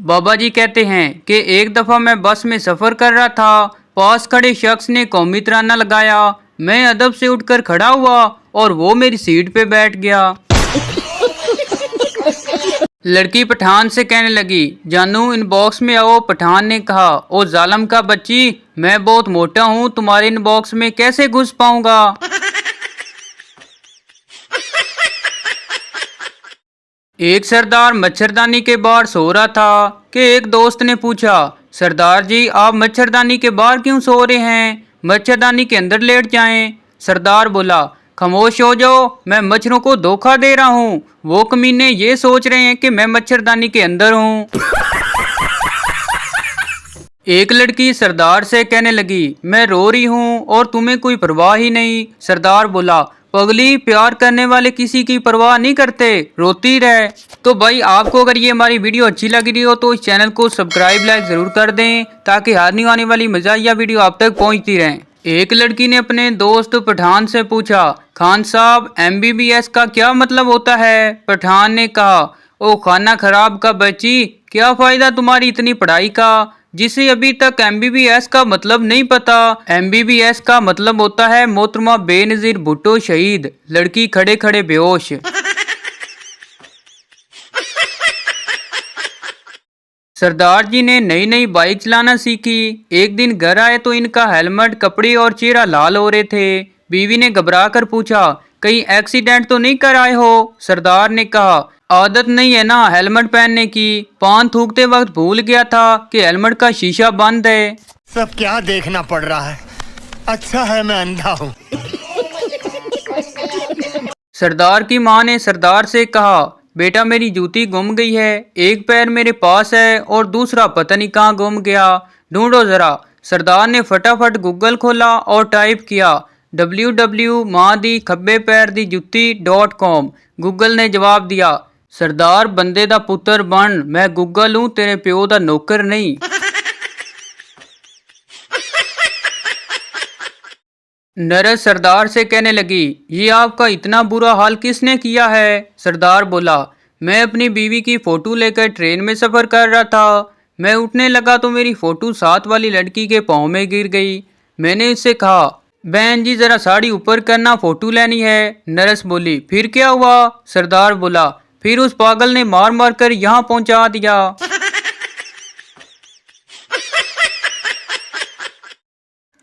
बाबा जी कहते हैं कि एक दफा मैं बस में सफर कर रहा था। पास खड़े शख्स ने कौमी तराना लगाया। मैं अदब से उठकर खड़ा हुआ और वो मेरी सीट पे बैठ गया। लड़की पठान से कहने लगी, जानू इनबॉक्स में आओ। पठान ने कहा, ओ जालम का बच्ची, मैं बहुत मोटा हूँ, तुम्हारे इनबॉक्स में कैसे घुस पाऊंगा। एक सरदार मच्छरदानी के बाहर सो रहा था कि एक दोस्त ने पूछा, सरदार जी आप मच्छरदानी के बाहर क्यों सो रहे हैं, मच्छरदानी के अंदर लेट जाएं। सरदार बोला, खामोश हो जाओ, मैं मच्छरों को धोखा दे रहा हूँ। वो कमीने ये सोच रहे हैं कि मैं मच्छरदानी के अंदर हूँ। एक लड़की सरदार से कहने लगी, मैं रो रही हूँ और तुम्हें कोई परवाह ही नहीं। सरदार बोला, पगली, प्यार करने वाले किसी की परवाह नहीं करते, रोती रहे। तो भाई आपको अगर ये हमारी वीडियो अच्छी लग रही हो तो इस चैनल को सब्सक्राइब लाइक जरूर कर दें ताकि आने वाली मजाहिया वीडियो आप तक पहुंचती रहें। एक लड़की ने अपने दोस्त पठान से पूछा, खान साहब MBBS का क्या मतलब होता है। पठान ने कहा, ओ खाना खराब का बच्ची, क्या फायदा तुम्हारी इतनी पढ़ाई का जिसे अभी तक MBBS का मतलब नहीं पता। MBBS का मतलब होता है मोहतरमा बेनजीर भुट्टो शहीद। लड़की खड़े खड़े बेहोश। सरदार जी ने नई नई बाइक चलाना सीखी। एक दिन घर आए तो इनका हेलमेट, कपड़े और चेहरा लाल हो रहे थे। बीवी ने घबरा कर पूछा, कहीं एक्सीडेंट तो नहीं कर आए हो। सरदार ने कहा, आदत नहीं है ना हेलमेट पहनने की, पान थूकते वक्त भूल गया था कि हेलमेट का शीशा बंद है। सब क्या देखना पड़ रहा है, अच्छा है मैं अंधा हूँ। सरदार की माँ ने सरदार से कहा, बेटा मेरी जूती गुम गई है, एक पैर मेरे पास है और दूसरा पता नहीं कहाँ गुम गया, ढूंढो जरा। सरदार ने फटाफट गूगल खोला और टाइप किया www माँ दी खब्बे पैर दी जुत्ती.com। गूगल ने जवाब दिया, सरदार बंदे दा पुत्र बन, मैं गूगल हूँ, तेरे प्यो दा नौकर नहीं। नरस सरदार से कहने लगी, ये आपका इतना बुरा हाल किसने किया है। सरदार बोला, मैं अपनी बीवी की फोटो लेकर ट्रेन में सफर कर रहा था। मैं उठने लगा तो मेरी फोटो साथ वाली लड़की के पाँव में गिर गई। मैंने उससे कहा, बहन जी जरा साड़ी ऊपर करना, फोटो लेनी है। नरस बोली, फिर क्या हुआ। सरदार बोला, फिर उस पागल ने मार मार कर यहाँ पहुंचा दिया।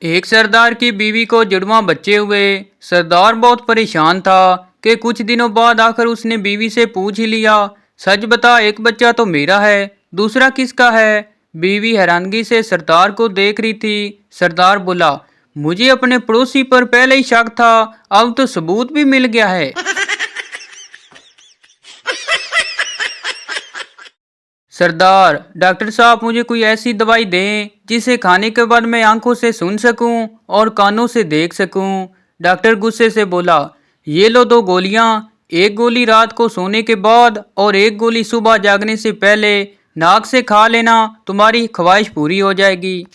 एक सरदार की बीवी को जुड़वा बच्चे हुए। सरदार बहुत परेशान था कि कुछ दिनों बाद आकर उसने बीवी से पूछ ही लिया, सच बता, एक बच्चा तो मेरा है, दूसरा किसका है। बीवी हैरानगी से सरदार को देख रही थी। सरदार बोला, मुझे अपने पड़ोसी पर पहले ही शक था, अब तो सबूत भी मिल गया है। सरदार, डॉक्टर साहब मुझे कोई ऐसी दवाई दें जिसे खाने के बाद मैं आंखों से सुन सकूं और कानों से देख सकूं। डॉक्टर गुस्से से बोला, ये लो 2 गोलियां, एक गोली रात को सोने के बाद और एक गोली सुबह जागने से पहले नाक से खा लेना, तुम्हारी ख्वाहिश पूरी हो जाएगी।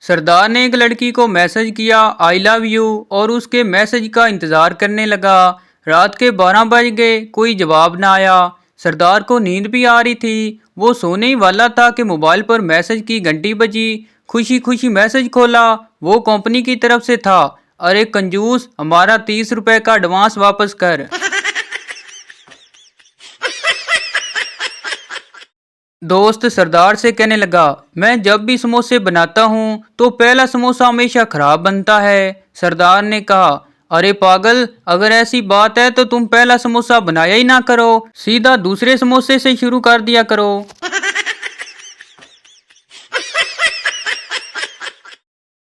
सरदार ने एक लड़की को मैसेज किया, आई लव यू, और उसके मैसेज का इंतजार करने लगा। रात के 12 बज गए, कोई जवाब ना आया। सरदार को नींद भी आ रही थी। वो सोने ही वाला था कि मोबाइल पर मैसेज की घंटी बजी। खुशी खुशी मैसेज खोला, वो कंपनी की तरफ से था, अरे कंजूस, हमारा 30 रुपए का एडवांस वापस कर। दोस्त सरदार से कहने लगा, मैं जब भी समोसे बनाता हूँ तो पहला समोसा हमेशा खराब बनता है। सरदार ने कहा, अरे पागल, अगर ऐसी बात है तो तुम पहला समोसा बनाया ही ना करो, सीधा दूसरे समोसे से शुरू कर दिया करो।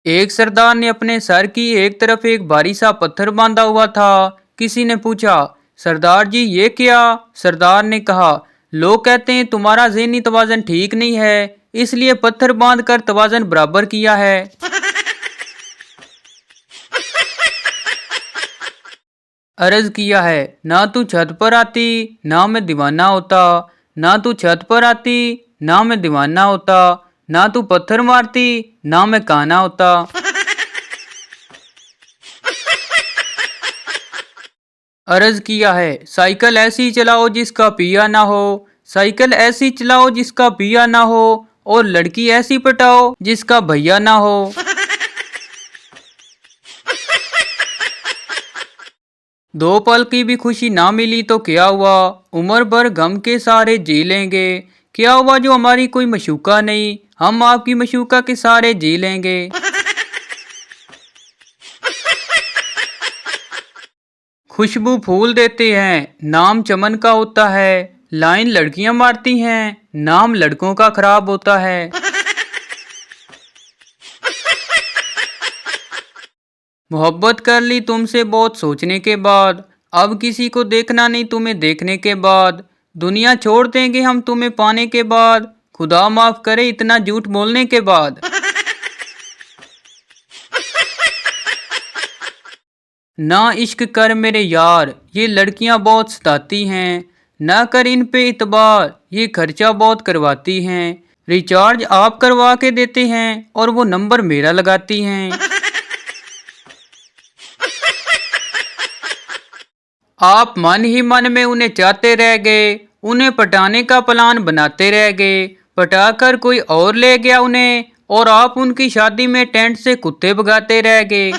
एक सरदार ने अपने सर की एक तरफ एक भारी सा पत्थर बांधा हुआ था। किसी ने पूछा, सरदार जी ये क्या। सरदार ने कहा, लोग कहते हैं तुम्हारा ज़हनी तवाज़न ठीक नहीं है, इसलिए पत्थर बांध कर तवाज़न बराबर किया है। अर्ज किया है, ना तू छत पर आती ना मैं दीवाना होता, ना तू छत पर आती ना मैं दीवाना होता, ना तू पत्थर मारती ना मैं काना होता। अर्ज किया है, साइकिल ऐसी चलाओ जिसका पिया ना हो, साइकिल ऐसी चलाओ जिसका पिया ना हो, और लड़की ऐसी पटाओ जिसका भैया ना हो। दो पल की भी खुशी ना मिली तो क्या हुआ, उम्र भर गम के सारे जी लेंगे। क्या हुआ जो हमारी कोई मशूका नहीं, हम आपकी मशूका के सारे जी लेंगे। खुशबू फूल देते हैं, नाम चमन का होता है, लाइन लड़कियां मारती हैं, नाम लड़कों का खराब होता है। मोहब्बत कर ली तुमसे बहुत सोचने के बाद, अब किसी को देखना नहीं तुम्हें देखने के बाद, दुनिया छोड़ देंगे हम तुम्हें पाने के बाद, खुदा माफ करे इतना झूठ बोलने के बाद। ना इश्क कर मेरे यार, ये लड़कियां बहुत सताती हैं, ना कर इन पे इतबार, ये खर्चा बहुत करवाती हैं, रिचार्ज आप करवा के देते हैं और वो नंबर मेरा लगाती हैं। आप मन ही मन में उन्हें चाहते रह गए, उन्हें पटाने का प्लान बनाते रह गए, पटाकर कोई और ले गया उन्हें, और आप उनकी शादी में टेंट से कुत्ते भगाते रह गए।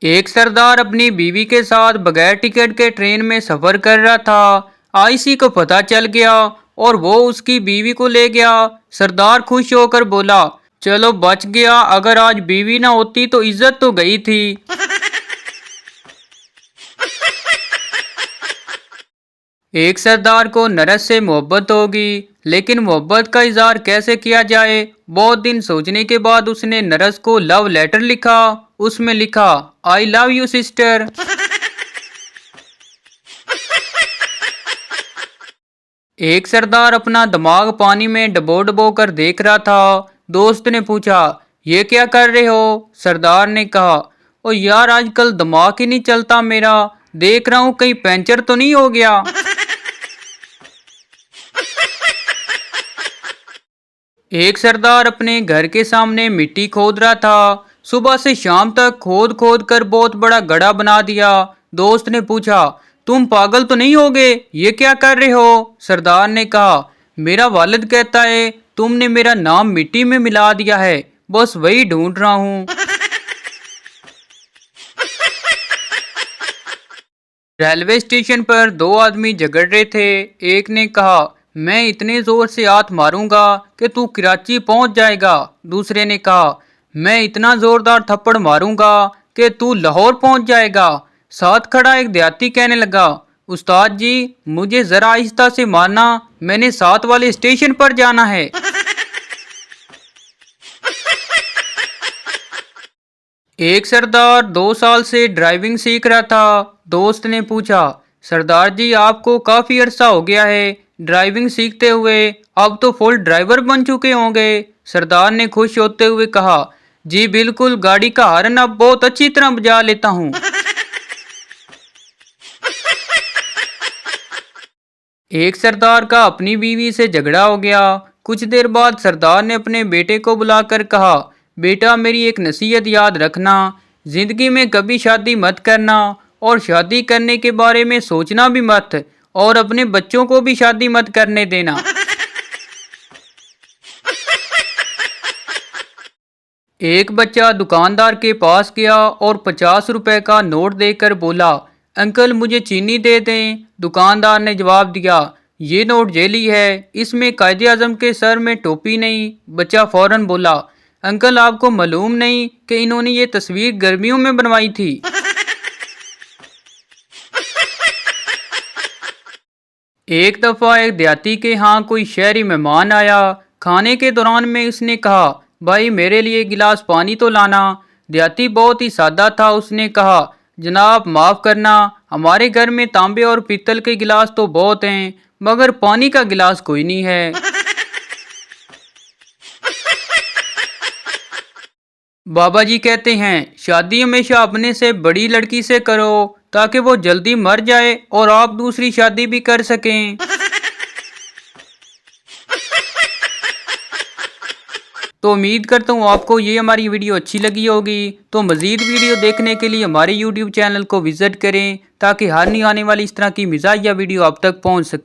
एक सरदार अपनी बीवी के साथ बगैर टिकट के ट्रेन में सफर कर रहा था। आईसी को पता चल गया और वो उसकी बीवी को ले गया। सरदार खुश होकर बोला, चलो बच गया, अगर आज बीवी ना होती तो इज्जत तो गई थी। एक सरदार को नरस से मोहब्बत होगी, लेकिन मोहब्बत का इजहार कैसे किया जाए। बहुत दिन सोचने के बाद उसने नरस को लव लेटर लिखा। उसमें लिखा, आई लव यू सिस्टर। एक सरदार अपना दिमाग पानी में डबो डबो कर देख रहा था। दोस्त ने पूछा, ये क्या कर रहे हो। सरदार ने कहा, ओ यार आजकल दिमाग ही नहीं चलता मेरा, देख रहा हूँ कहीं पंचर तो नहीं हो गया। एक सरदार अपने घर के सामने मिट्टी खोद रहा था। सुबह से शाम तक खोद खोद कर बहुत बड़ा गड्ढा बना दिया। दोस्त ने पूछा, तुम पागल तो नहीं होगे, ये क्या कर रहे हो। सरदार ने कहा, मेरा वालिद कहता है तुमने मेरा नाम मिट्टी में मिला दिया है, बस वही ढूंढ रहा हूँ। रेलवे स्टेशन पर दो आदमी झगड़ रहे थे। एक ने कहा, मैं इतने जोर से हाथ मारूंगा कि तू कराची पहुंच जाएगा। दूसरे ने कहा, मैं इतना जोरदार थप्पड़ मारूंगा कि तू लाहौर पहुंच जाएगा। साथ खड़ा एक देहाती कहने लगा, उस्ताद जी मुझे जरा आहिस्ता से मारना, मैंने साथ वाले स्टेशन पर जाना है। एक सरदार 2 साल से ड्राइविंग सीख रहा था। दोस्त ने पूछा, सरदार जी आपको काफी अरसा हो गया है ड्राइविंग सीखते हुए, अब तो फुल ड्राइवर बन चुके होंगे। सरदार ने खुश होते हुए कहा, जी बिल्कुल, गाड़ी का हॉर्न अब बहुत अच्छी तरह बजा लेता हूँ। एक सरदार का अपनी बीवी से झगड़ा हो गया। कुछ देर बाद सरदार ने अपने बेटे को बुलाकर कहा, बेटा मेरी एक नसीहत याद रखना, जिंदगी में कभी शादी मत करना, और शादी करने के बारे में सोचना भी मत, और अपने बच्चों को भी शादी मत करने देना। एक बच्चा दुकानदार के पास गया और 50 रुपए का नोट देकर बोला, अंकल मुझे चीनी दे दें। दुकानदार ने जवाब दिया, ये नोट जेली है, इसमें कायदे आजम के सर में टोपी नहीं। बच्चा फौरन बोला, अंकल आपको मालूम नहीं कि इन्होंने ये तस्वीर गर्मियों में बनवाई थी। एक दफा एक देहाती के यहाँ कोई शहरी मेहमान आया। खाने के दौरान में उसने कहा, भाई मेरे लिए गिलास पानी तो लाना। देहाती बहुत ही सादा था, उसने कहा, जनाब माफ करना, हमारे घर में तांबे और पीतल के गिलास तो बहुत हैं, मगर पानी का गिलास कोई नहीं है। बाबा जी कहते हैं, शादी हमेशा अपने से बड़ी लड़की से करो ताकि वो जल्दी मर जाए और आप दूसरी शादी भी कर सकें। तो उम्मीद करता हूँ आपको ये हमारी वीडियो अच्छी लगी होगी। तो मज़ीद वीडियो देखने के लिए हमारे YouTube चैनल को विज़िट करें ताकि हर नई आने वाली इस तरह की मिज़ाहिया वीडियो आप तक पहुँच सके।